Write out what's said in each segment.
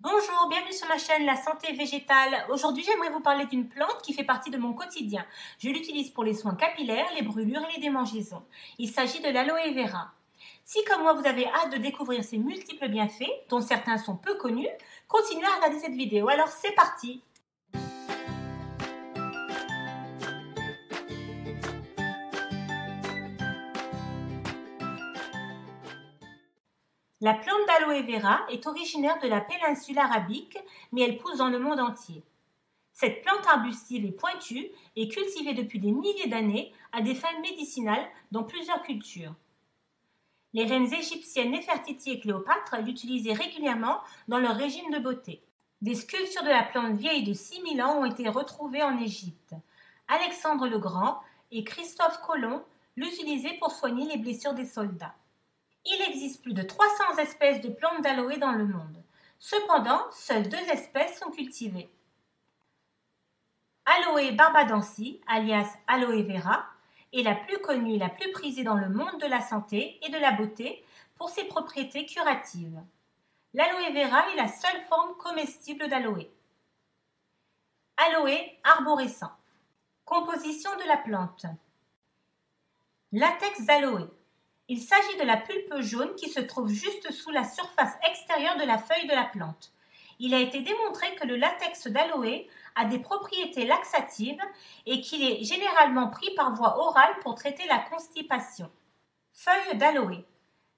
Bonjour, bienvenue sur ma chaîne La Santé Végétale. Aujourd'hui, j'aimerais vous parler d'une plante qui fait partie de mon quotidien. Je l'utilise pour les soins capillaires, les brûlures et les démangeaisons. Il s'agit de l'aloe vera. Si comme moi vous avez hâte de découvrir ses multiples bienfaits, dont certains sont peu connus, continuez à regarder cette vidéo. Alors c'est parti! La plante d'aloe vera est originaire de la péninsule arabique, mais elle pousse dans le monde entier. Cette plante arbustive et pointue est cultivée depuis des milliers d'années à des fins médicinales dans plusieurs cultures. Les reines égyptiennes Néfertiti et Cléopâtre l'utilisaient régulièrement dans leur régime de beauté. Des sculptures de la plante vieille de 6000 ans ont été retrouvées en Égypte. Alexandre le Grand et Christophe Colomb l'utilisaient pour soigner les blessures des soldats. Il existe plus de 300 espèces de plantes d'aloe dans le monde. Cependant, seules 2 espèces sont cultivées. Aloe barbadensis, alias aloe vera, est la plus connue et la plus prisée dans le monde de la santé et de la beauté pour ses propriétés curatives. L'aloe vera est la seule forme comestible d'aloe. Aloe arborescent. Composition de la plante. Latex d'aloe. Il s'agit de la pulpe jaune qui se trouve juste sous la surface extérieure de la feuille de la plante. Il a été démontré que le latex d'aloe a des propriétés laxatives et qu'il est généralement pris par voie orale pour traiter la constipation. Feuilles d'aloe.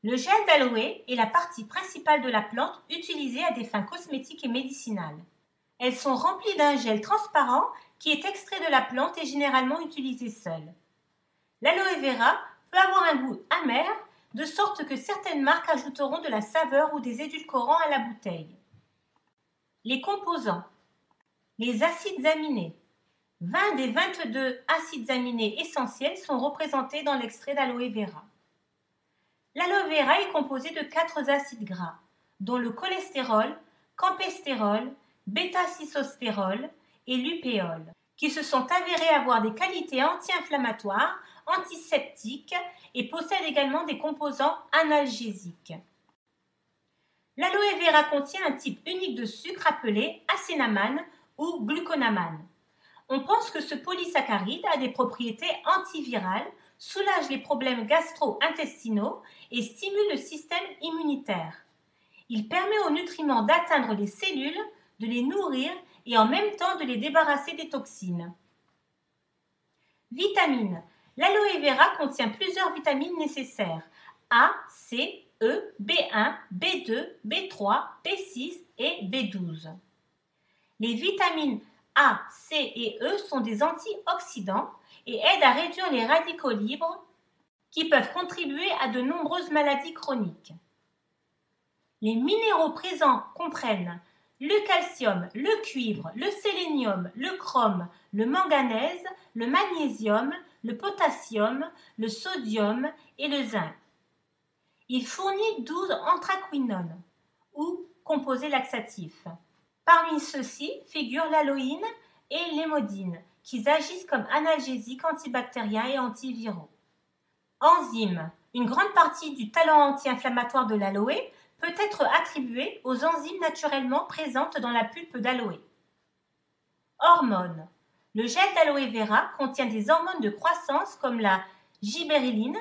Le gel d'aloe est la partie principale de la plante utilisée à des fins cosmétiques et médicinales. Elles sont remplies d'un gel transparent qui est extrait de la plante et généralement utilisé seul. L'aloe vera peut avoir un goût amer, de sorte que certaines marques ajouteront de la saveur ou des édulcorants à la bouteille. Les composants. Les acides aminés. 20 des 22 acides aminés essentiels sont représentés dans l'extrait d'aloe vera. L'aloe vera est composé de 4 acides gras, dont le cholestérol, campestérol, bêta-cysostérol et l'upéole, qui se sont avérés avoir des qualités anti-inflammatoires, antiseptiques et possèdent également des composants analgésiques. L'aloe vera contient un type unique de sucre appelé acénamane ou gluconamane. On pense que ce polysaccharide a des propriétés antivirales, soulage les problèmes gastro-intestinaux et stimule le système immunitaire. Il permet aux nutriments d'atteindre les cellules, de les nourrir et en même temps de les débarrasser des toxines. Vitamines. L'aloe vera contient plusieurs vitamines nécessaires: A, C, E, B1, B2, B3, B6 et B12. Les vitamines A, C et E sont des antioxydants et aident à réduire les radicaux libres qui peuvent contribuer à de nombreuses maladies chroniques. Les minéraux présents comprennent le calcium, le cuivre, le sélénium, le chrome, le manganèse, le magnésium, le potassium, le sodium et le zinc. Il fournit 12 anthraquinones ou composés laxatifs. Parmi ceux-ci figurent l'aloïne et l'hémodine, qui agissent comme analgésiques, antibactériens et antiviraux. Enzymes. Une grande partie du talent anti-inflammatoire de l'aloe peut être attribuée aux enzymes naturellement présentes dans la pulpe d'aloe. Hormones. Le gel d'aloe vera contient des hormones de croissance comme la gibberelline.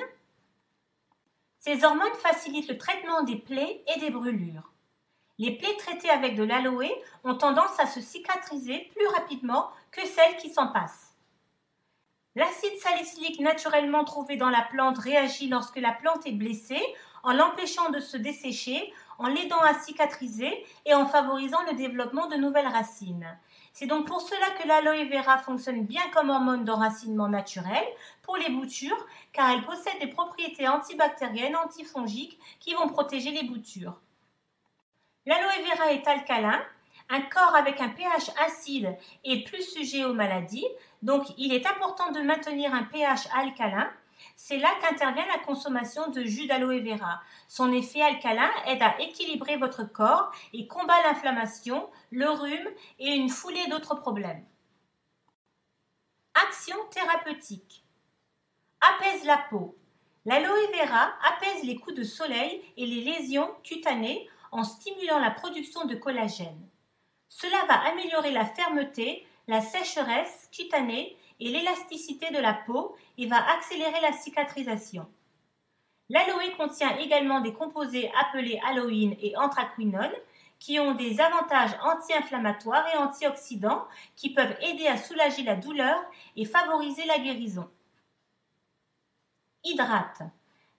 Ces hormones facilitent le traitement des plaies et des brûlures. Les plaies traitées avec de l'aloe ont tendance à se cicatriser plus rapidement que celles qui s'en passent. L'acide salicylique naturellement trouvé dans la plante réagit lorsque la plante est blessée en l'empêchant de se dessécher, en l'aidant à cicatriser et en favorisant le développement de nouvelles racines. C'est donc pour cela que l'aloe vera fonctionne bien comme hormone d'enracinement naturel pour les boutures, car elle possède des propriétés antibactériennes, antifongiques qui vont protéger les boutures. L'aloe vera est alcalin. Un corps avec un pH acide est plus sujet aux maladies, donc il est important de maintenir un pH alcalin. C'est là qu'intervient la consommation de jus d'aloe vera. Son effet alcalin aide à équilibrer votre corps et combat l'inflammation, le rhume et une foulée d'autres problèmes. Action thérapeutique. Apaise la peau. L'aloe vera apaise les coups de soleil et les lésions cutanées en stimulant la production de collagène. Cela va améliorer la fermeté, la sécheresse cutanée et l'élasticité de la peau et va accélérer la cicatrisation. L'aloe contient également des composés appelés aloïne et anthraquinone qui ont des avantages anti-inflammatoires et antioxydants qui peuvent aider à soulager la douleur et favoriser la guérison. Hydrate.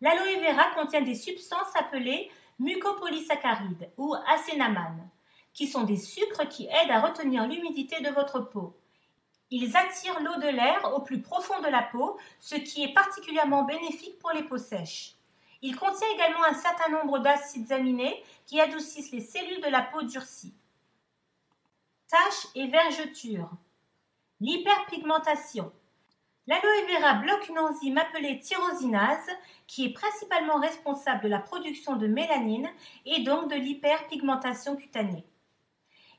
L'aloe vera contient des substances appelées mucopolysaccharides ou acénamane, qui sont des sucres qui aident à retenir l'humidité de votre peau. Ils attirent l'eau de l'air au plus profond de la peau, ce qui est particulièrement bénéfique pour les peaux sèches. Il contient également un certain nombre d'acides aminés qui adoucissent les cellules de la peau durcie. Taches et vergetures. L'hyperpigmentation. L'aloe vera bloque une enzyme appelée tyrosinase qui est principalement responsable de la production de mélanine et donc de l'hyperpigmentation cutanée.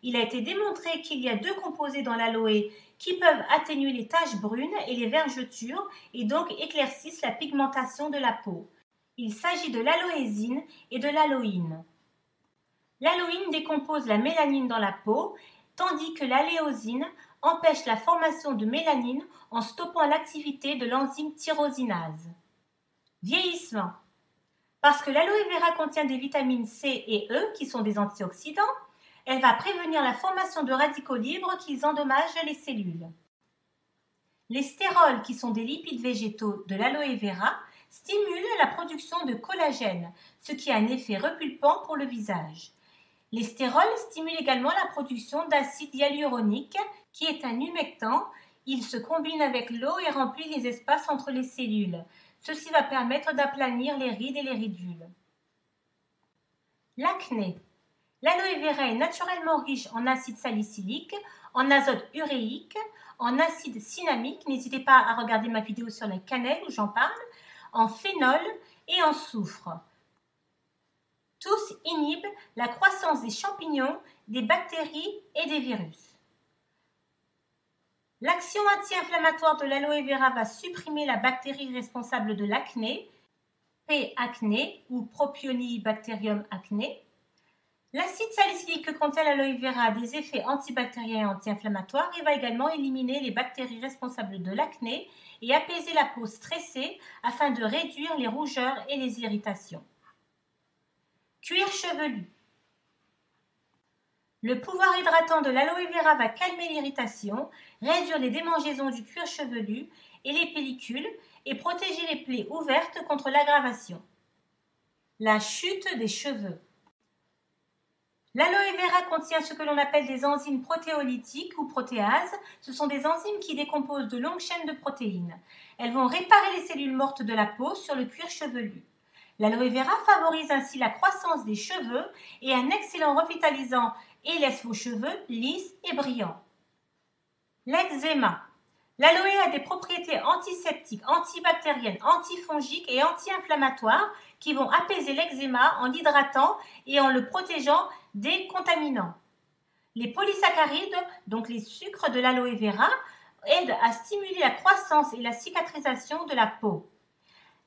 Il a été démontré qu'il y a 2 composés dans l'aloe qui peuvent atténuer les taches brunes et les vergetures et donc éclaircissent la pigmentation de la peau. Il s'agit de l'aloésine et de l'aloïne. L'aloïne décompose la mélanine dans la peau, tandis que l'aléosine empêche la formation de mélanine en stoppant l'activité de l'enzyme tyrosinase. Vieillissement. Parce que l'aloe vera contient des vitamines C et E qui sont des antioxydants, elle va prévenir la formation de radicaux libres qui endommagent les cellules. Les stérols, qui sont des lipides végétaux de l'aloe vera, stimulent la production de collagène, ce qui a un effet repulpant pour le visage. Les stérols stimulent également la production d'acide hyaluronique, qui est un humectant. Il se combine avec l'eau et remplit les espaces entre les cellules. Ceci va permettre d'aplanir les rides et les ridules. L'acné. L'aloe vera est naturellement riche en acide salicylique, en azote uréique, en acide cinnamique, n'hésitez pas à regarder ma vidéo sur la cannelle où j'en parle, en phénol et en soufre. Tous inhibent la croissance des champignons, des bactéries et des virus. L'action anti-inflammatoire de l'aloe vera va supprimer la bactérie responsable de l'acné, P. acné ou Propionibacterium acné. L'acide salicylique que contient l'aloe vera a des effets antibactériens et anti-inflammatoires et va également éliminer les bactéries responsables de l'acné et apaiser la peau stressée afin de réduire les rougeurs et les irritations. Cuir chevelu. Le pouvoir hydratant de l'aloe vera va calmer l'irritation, réduire les démangeaisons du cuir chevelu et les pellicules et protéger les plaies ouvertes contre l'aggravation. La chute des cheveux. L'aloe vera contient ce que l'on appelle des enzymes protéolytiques ou protéases. Ce sont des enzymes qui décomposent de longues chaînes de protéines. Elles vont réparer les cellules mortes de la peau sur le cuir chevelu. L'aloe vera favorise ainsi la croissance des cheveux et un excellent revitalisant et laisse vos cheveux lisses et brillants. L'eczéma. L'aloe a des propriétés antiseptiques, antibactériennes, antifongiques et anti-inflammatoires qui vont apaiser l'eczéma en l'hydratant et en le protégeant des contaminants. Les polysaccharides, donc les sucres de l'aloe vera, aident à stimuler la croissance et la cicatrisation de la peau.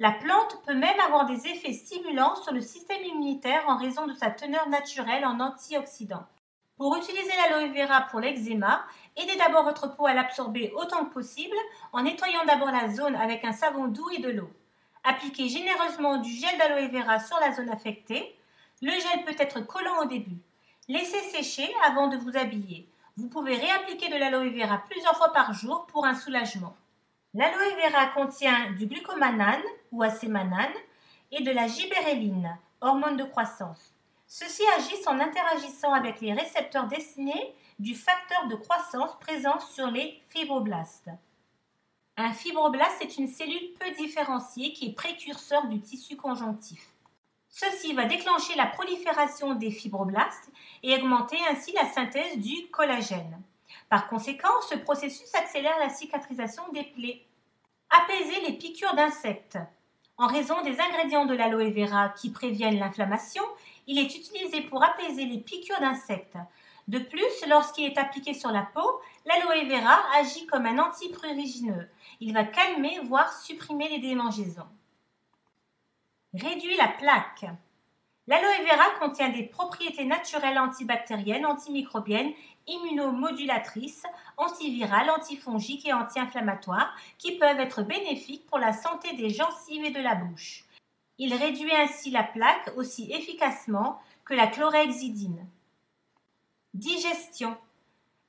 La plante peut même avoir des effets stimulants sur le système immunitaire en raison de sa teneur naturelle en antioxydants. Pour utiliser l'aloe vera pour l'eczéma, aidez d'abord votre peau à l'absorber autant que possible en nettoyant d'abord la zone avec un savon doux et de l'eau. Appliquez généreusement du gel d'aloe vera sur la zone affectée. Le gel peut être collant au début. Laissez sécher avant de vous habiller. Vous pouvez réappliquer de l'aloe vera plusieurs fois par jour pour un soulagement. L'aloe vera contient du glucomanane ou acémanane et de la gibéréline, hormone de croissance. Ceux-ci agissent en interagissant avec les récepteurs destinés du facteur de croissance présent sur les fibroblastes. Un fibroblast est une cellule peu différenciée qui est précurseur du tissu conjonctif. Ceci va déclencher la prolifération des fibroblastes et augmenter ainsi la synthèse du collagène. Par conséquent, ce processus accélère la cicatrisation des plaies. Apaiser les piqûres d'insectes. En raison des ingrédients de l'aloe vera qui préviennent l'inflammation, il est utilisé pour apaiser les piqûres d'insectes. De plus, lorsqu'il est appliqué sur la peau, l'aloe vera agit comme un antiprurigineux. Il va calmer, voire supprimer les démangeaisons. Réduit la plaque. L'aloe vera contient des propriétés naturelles antibactériennes, antimicrobiennes, immunomodulatrices, antivirales, antifongiques et anti-inflammatoires qui peuvent être bénéfiques pour la santé des gencives et de la bouche. Il réduit ainsi la plaque aussi efficacement que la chlorhexidine. Digestion.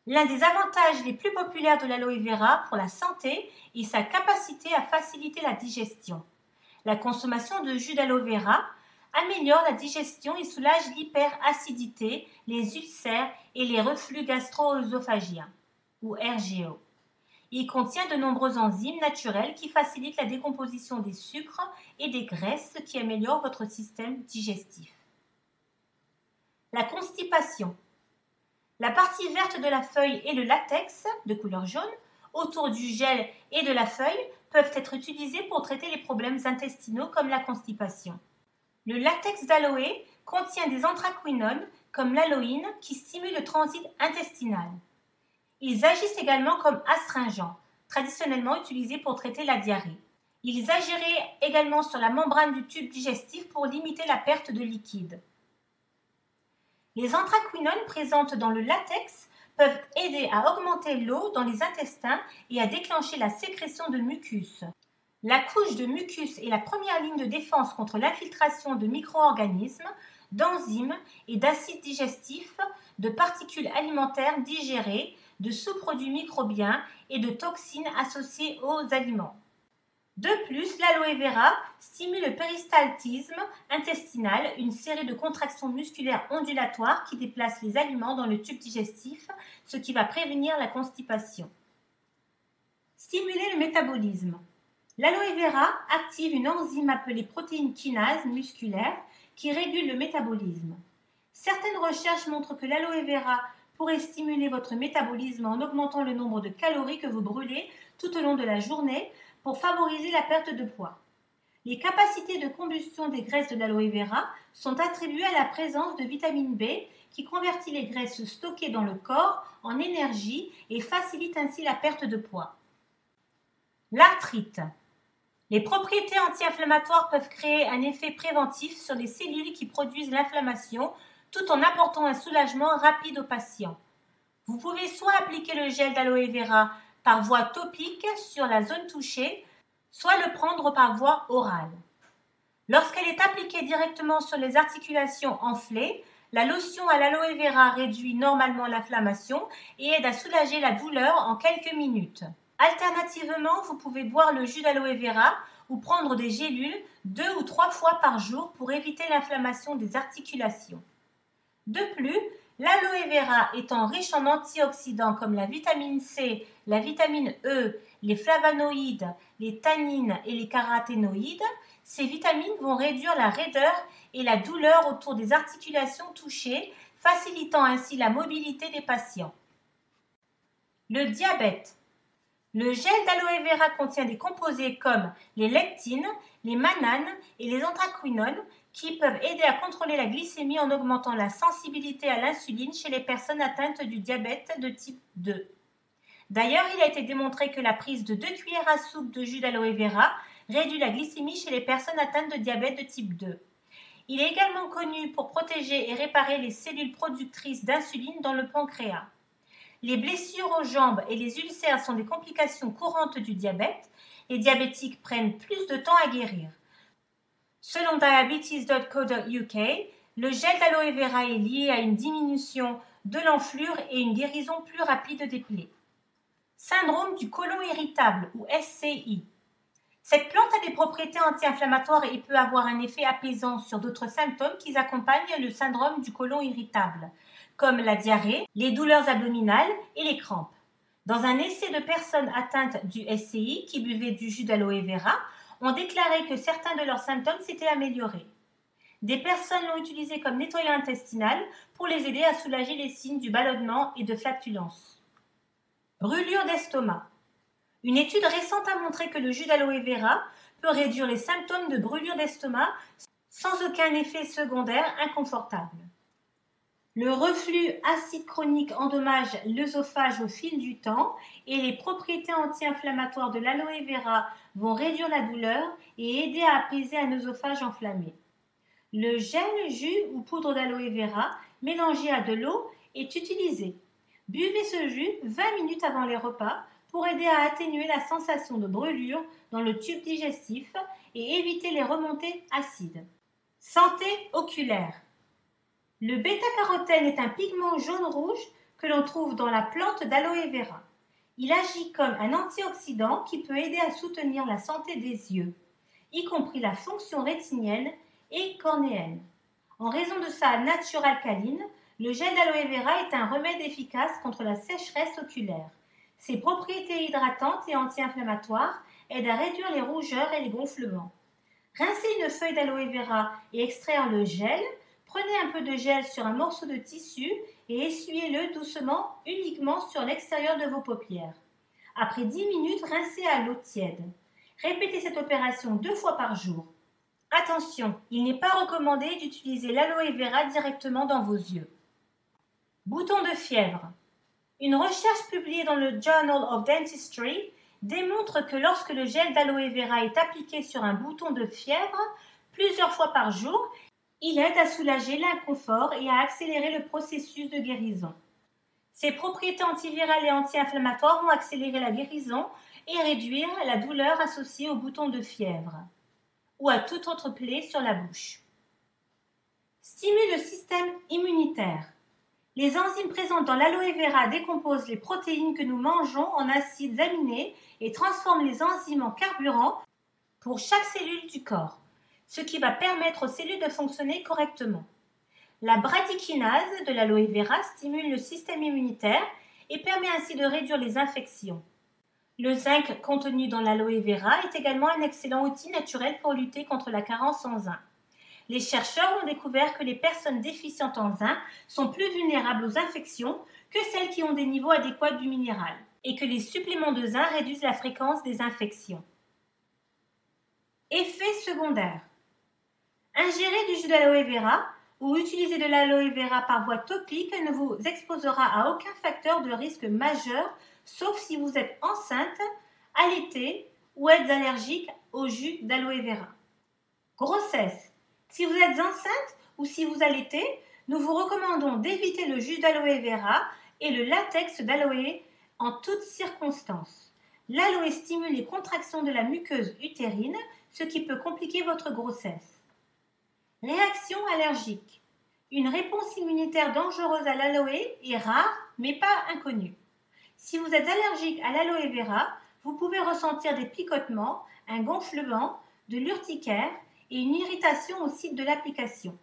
L'un des avantages les plus populaires de l'aloe vera pour la santé est sa capacité à faciliter la digestion. La consommation de jus d'aloe vera améliore la digestion et soulage l'hyperacidité, les ulcères et les reflux gastro-œsophagiens, ou RGO. Il contient de nombreux enzymes naturels qui facilitent la décomposition des sucres et des graisses, ce qui améliore votre système digestif. La constipation. La partie verte de la feuille et le latex, de couleur jaune, autour du gel et de la feuille peuvent être utilisés pour traiter les problèmes intestinaux comme la constipation. Le latex d'aloe contient des anthraquinones comme l'aloïne qui stimulent le transit intestinal. Ils agissent également comme astringents, traditionnellement utilisés pour traiter la diarrhée. Ils agiraient également sur la membrane du tube digestif pour limiter la perte de liquide. Les anthraquinones présentes dans le latex peuvent aider à augmenter l'eau dans les intestins et à déclencher la sécrétion de mucus. La couche de mucus est la première ligne de défense contre l'infiltration de micro-organismes, d'enzymes et d'acides digestifs, de particules alimentaires digérées, de sous-produits microbiens et de toxines associées aux aliments. De plus, l'aloe vera stimule le péristaltisme intestinal, une série de contractions musculaires ondulatoires qui déplacent les aliments dans le tube digestif, ce qui va prévenir la constipation. Stimuler le métabolisme. L'aloe vera active une enzyme appelée protéine kinase musculaire qui régule le métabolisme. Certaines recherches montrent que l'aloe vera pourrait stimuler votre métabolisme en augmentant le nombre de calories que vous brûlez tout au long de la journée pour favoriser la perte de poids. Les capacités de combustion des graisses de l'aloe vera sont attribuées à la présence de vitamine B qui convertit les graisses stockées dans le corps en énergie et facilite ainsi la perte de poids. L'arthrite. Les propriétés anti-inflammatoires peuvent créer un effet préventif sur les cellules qui produisent l'inflammation tout en apportant un soulagement rapide aux patients. Vous pouvez soit appliquer le gel d'aloe vera par voie topique sur la zone touchée, soit le prendre par voie orale. Lorsqu'elle est appliquée directement sur les articulations enflées, la lotion à l'aloe vera réduit normalement l'inflammation et aide à soulager la douleur en quelques minutes. Alternativement, vous pouvez boire le jus d'aloe vera ou prendre des gélules 2 ou 3 fois par jour pour éviter l'inflammation des articulations. De plus, l'aloe vera étant riche en antioxydants comme la vitamine C, la vitamine E, les flavonoïdes, les tannines et les caroténoïdes, ces vitamines vont réduire la raideur et la douleur autour des articulations touchées, facilitant ainsi la mobilité des patients. Le diabète. Le gel d'aloe vera contient des composés comme les lectines, les mananes et les anthraquinones qui peuvent aider à contrôler la glycémie en augmentant la sensibilité à l'insuline chez les personnes atteintes du diabète de type 2. D'ailleurs, il a été démontré que la prise de 2 cuillères à soupe de jus d'aloe vera réduit la glycémie chez les personnes atteintes de diabète de type 2. Il est également connu pour protéger et réparer les cellules productrices d'insuline dans le pancréas. Les blessures aux jambes et les ulcères sont des complications courantes du diabète. Les diabétiques prennent plus de temps à guérir. Selon diabetes.co.uk, le gel d'aloe vera est lié à une diminution de l'enflure et une guérison plus rapide des plaies. Syndrome du côlon irritable ou SCI. Cette plante a des propriétés anti-inflammatoires et peut avoir un effet apaisant sur d'autres symptômes qui accompagnent le syndrome du côlon irritable, comme la diarrhée, les douleurs abdominales et les crampes. Dans un essai de personnes atteintes du SCI qui buvaient du jus d'aloe vera, ont déclaré que certains de leurs symptômes s'étaient améliorés. Des personnes l'ont utilisé comme nettoyant intestinal pour les aider à soulager les signes du ballonnement et de flatulence. Brûlure d'estomac. Une étude récente a montré que le jus d'aloe vera peut réduire les symptômes de brûlure d'estomac sans aucun effet secondaire inconfortable. Le reflux acide chronique endommage l'œsophage au fil du temps et les propriétés anti-inflammatoires de l'aloe vera vont réduire la douleur et aider à apaiser un œsophage enflammé. Le gel, jus ou poudre d'aloe vera mélangé à de l'eau est utilisé. Buvez ce jus 20 minutes avant les repas pour aider à atténuer la sensation de brûlure dans le tube digestif et éviter les remontées acides. Santé oculaire. Le bêta-carotène est un pigment jaune-rouge que l'on trouve dans la plante d'aloe vera. Il agit comme un antioxydant qui peut aider à soutenir la santé des yeux, y compris la fonction rétinienne et cornéenne. En raison de sa nature alcaline, le gel d'aloe vera est un remède efficace contre la sécheresse oculaire. Ses propriétés hydratantes et anti-inflammatoires aident à réduire les rougeurs et les gonflements. Rincez une feuille d'aloe vera et extraire le gel. Prenez un peu de gel sur un morceau de tissu et essuyez-le doucement uniquement sur l'extérieur de vos paupières. Après 10 minutes, rincez à l'eau tiède. Répétez cette opération 2 fois par jour. Attention, il n'est pas recommandé d'utiliser l'aloe vera directement dans vos yeux. Bouton de fièvre. Une recherche publiée dans le Journal of Dentistry démontre que lorsque le gel d'aloe vera est appliqué sur un bouton de fièvre plusieurs fois par jour, il aide à soulager l'inconfort et à accélérer le processus de guérison. Ses propriétés antivirales et anti-inflammatoires vont accélérer la guérison et réduire la douleur associée au bouton de fièvre ou à toute autre plaie sur la bouche. Stimule le système immunitaire. Les enzymes présentes dans l'aloe vera décomposent les protéines que nous mangeons en acides aminés et transforment les enzymes en carburant pour chaque cellule du corps, ce qui va permettre aux cellules de fonctionner correctement. La bradykinase de l'aloe vera stimule le système immunitaire et permet ainsi de réduire les infections. Le zinc contenu dans l'aloe vera est également un excellent outil naturel pour lutter contre la carence en zinc. Les chercheurs ont découvert que les personnes déficientes en zinc sont plus vulnérables aux infections que celles qui ont des niveaux adéquats du minéral et que les suppléments de zinc réduisent la fréquence des infections. Effets secondaires. Ingérer du jus d'aloe vera ou utiliser de l'aloe vera par voie topique ne vous exposera à aucun facteur de risque majeur, sauf si vous êtes enceinte, allaitée ou êtes allergique au jus d'aloe vera. Grossesse. Si vous êtes enceinte ou si vous allaitez, nous vous recommandons d'éviter le jus d'aloe vera et le latex d'aloe en toutes circonstances. L'aloe stimule les contractions de la muqueuse utérine, ce qui peut compliquer votre grossesse. Réaction allergique. Une réponse immunitaire dangereuse à l'aloe est rare, mais pas inconnue. Si vous êtes allergique à l'aloe vera, vous pouvez ressentir des picotements, un gonflement, de l'urticaire et une irritation au site de l'application.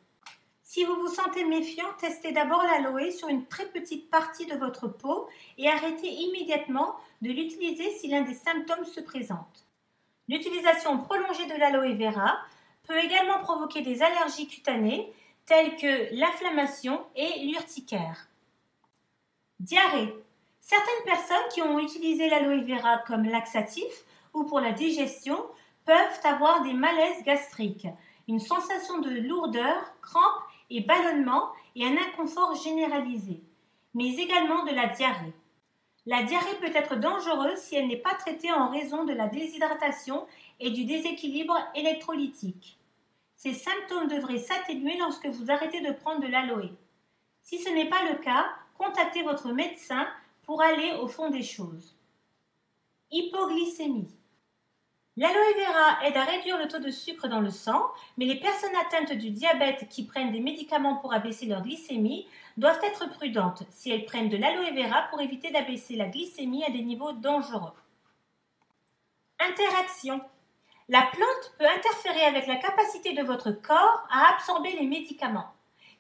Si vous vous sentez méfiant, testez d'abord l'aloe sur une très petite partie de votre peau et arrêtez immédiatement de l'utiliser si l'un des symptômes se présente. L'utilisation prolongée de l'aloe vera peut également provoquer des allergies cutanées telles que l'inflammation et l'urticaire. Diarrhée. Certaines personnes qui ont utilisé l'aloe vera comme laxatif ou pour la digestion peuvent avoir des malaises gastriques, une sensation de lourdeur, crampes et ballonnement et un inconfort généralisé, mais également de la diarrhée. La diarrhée peut être dangereuse si elle n'est pas traitée en raison de la déshydratation et du déséquilibre électrolytique. Ces symptômes devraient s'atténuer lorsque vous arrêtez de prendre de l'aloe. Si ce n'est pas le cas, contactez votre médecin pour aller au fond des choses. Hypoglycémie. L'aloe vera aide à réduire le taux de sucre dans le sang, mais les personnes atteintes du diabète qui prennent des médicaments pour abaisser leur glycémie doivent être prudentes si elles prennent de l'aloe vera pour éviter d'abaisser la glycémie à des niveaux dangereux. Interaction. La plante peut interférer avec la capacité de votre corps à absorber les médicaments.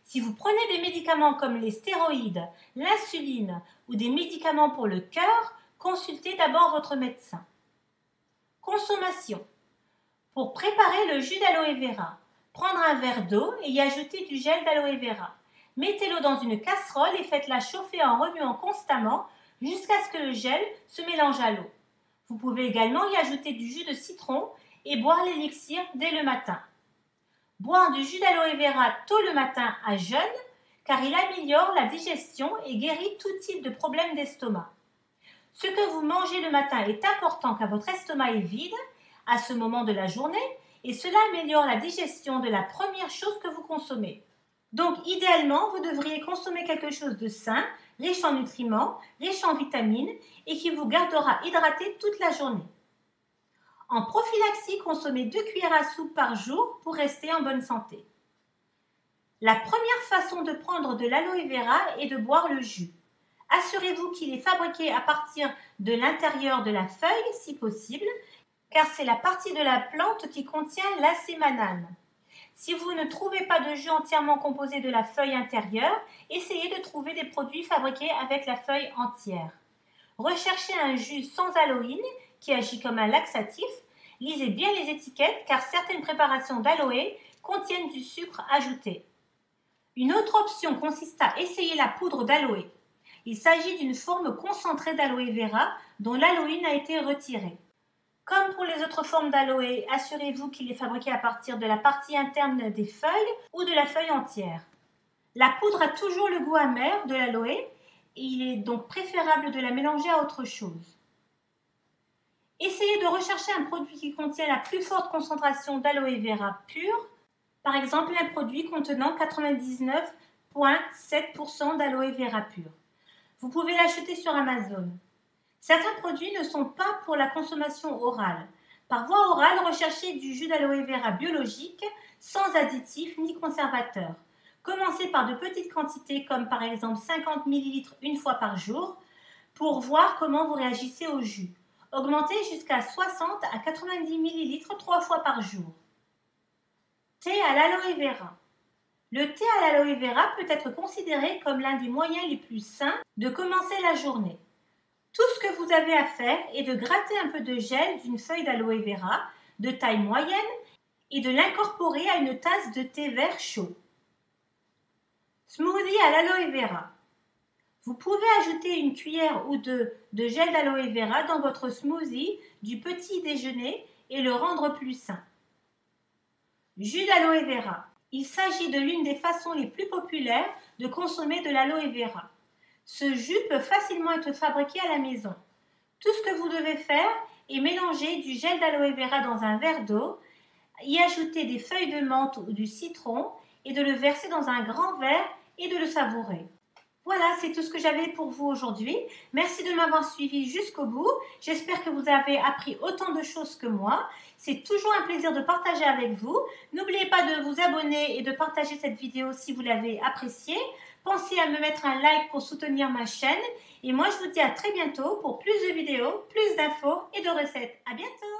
Si vous prenez des médicaments comme les stéroïdes, l'insuline ou des médicaments pour le cœur, consultez d'abord votre médecin. Consommation. Pour préparer le jus d'aloe vera, prendre un verre d'eau et y ajouter du gel d'aloe vera. Mettez-le dans une casserole et faites-la chauffer en remuant constamment jusqu'à ce que le gel se mélange à l'eau. Vous pouvez également y ajouter du jus de citron et boire l'élixir dès le matin. Boire du jus d'aloe vera tôt le matin à jeûne car il améliore la digestion et guérit tout type de problème d'estomac. Ce que vous mangez le matin est important car votre estomac est vide à ce moment de la journée et cela améliore la digestion de la première chose que vous consommez. Donc idéalement, vous devriez consommer quelque chose de sain, riche en nutriments, riche en vitamines et qui vous gardera hydraté toute la journée. En prophylaxie, consommez 2 cuillères à soupe par jour pour rester en bonne santé. La première façon de prendre de l'aloe vera est de boire le jus. Assurez-vous qu'il est fabriqué à partir de l'intérieur de la feuille, si possible, car c'est la partie de la plante qui contient l'acémanane. Si vous ne trouvez pas de jus entièrement composé de la feuille intérieure, essayez de trouver des produits fabriqués avec la feuille entière. Recherchez un jus sans aloïne qui agit comme un laxatif. Lisez bien les étiquettes car certaines préparations d'aloe contiennent du sucre ajouté. Une autre option consiste à essayer la poudre d'aloe. Il s'agit d'une forme concentrée d'aloe vera dont l'aloïne a été retirée. Comme pour les autres formes d'aloe, assurez-vous qu'il est fabriqué à partir de la partie interne des feuilles ou de la feuille entière. La poudre a toujours le goût amer de l'aloe et il est donc préférable de la mélanger à autre chose. Essayez de rechercher un produit qui contient la plus forte concentration d'aloe vera pure, par exemple un produit contenant 99,7% d'aloe vera pure. Vous pouvez l'acheter sur Amazon. Certains produits ne sont pas pour la consommation orale. Par voie orale, recherchez du jus d'aloe vera biologique, sans additifs ni conservateurs. Commencez par de petites quantités, comme par exemple 50 ml une fois par jour, pour voir comment vous réagissez au jus. Augmentez jusqu'à 60 à 90 ml 3 fois par jour. Thé à l'aloe vera. Le thé à l'aloe vera peut être considéré comme l'un des moyens les plus sains de commencer la journée. Tout ce que vous avez à faire est de gratter un peu de gel d'une feuille d'aloe vera de taille moyenne et de l'incorporer à une tasse de thé vert chaud. Smoothie à l'aloe vera. Vous pouvez ajouter une cuillère ou deux de gel d'aloe vera dans votre smoothie du petit déjeuner et le rendre plus sain. Jus d'aloe vera. Il s'agit de l'une des façons les plus populaires de consommer de l'aloe vera. Ce jus peut facilement être fabriqué à la maison. Tout ce que vous devez faire est mélanger du gel d'aloe vera dans un verre d'eau, y ajouter des feuilles de menthe ou du citron et de le verser dans un grand verre et de le savourer. Voilà, c'est tout ce que j'avais pour vous aujourd'hui. Merci de m'avoir suivi jusqu'au bout. J'espère que vous avez appris autant de choses que moi. C'est toujours un plaisir de partager avec vous. N'oubliez pas de vous abonner et de partager cette vidéo si vous l'avez appréciée. Pensez à me mettre un like pour soutenir ma chaîne. Et moi, je vous dis à très bientôt pour plus de vidéos, plus d'infos et de recettes. À bientôt!